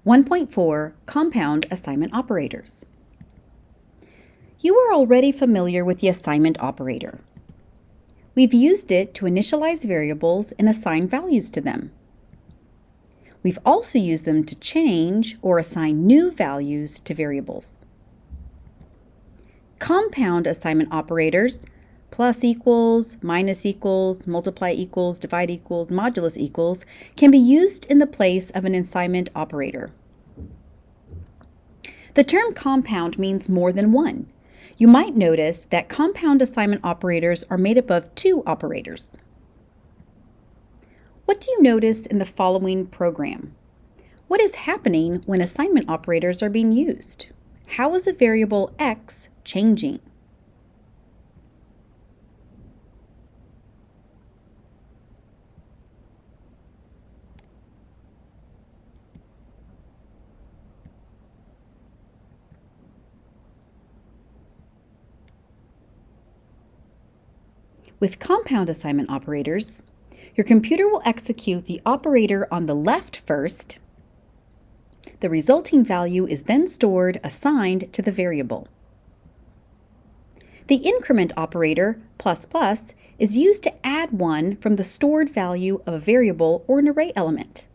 1.4 Compound Assignment Operators. You are already familiar with the assignment operator. We've used it to initialize variables and assign values to them. We've also used them to change or assign new values to variables. Compound assignment operators, plus equals, minus equals, multiply equals, divide equals, modulus equals, can be used in the place of an assignment operator. The term compound means more than one. You might notice that compound assignment operators are made up of two operators. What do you notice in the following program? What is happening when assignment operators are being used? How is the variable x changing? With compound assignment operators, your computer will execute the operator on the left first. The resulting value is then stored assigned to the variable. The increment operator, plus plus, is used to add one from the stored value of a variable or an array element.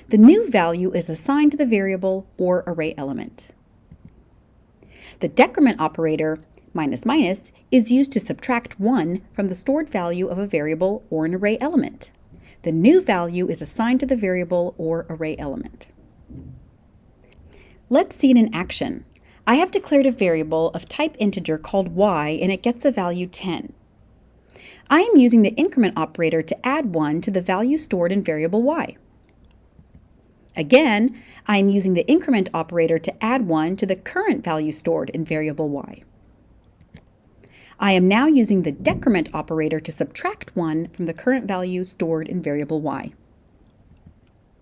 The new value is assigned to the variable or array element. The decrement operator, minus minus, is used to subtract 1 from the stored value of a variable or an array element. The new value is assigned to the variable or array element. Let's see it in action. I have declared a variable of type integer called y, and it gets a value 10. I am using the increment operator to add 1 to the value stored in variable y. Again, I am using the increment operator to add 1 to the current value stored in variable y. I am now using the decrement operator to subtract 1 from the current value stored in variable y.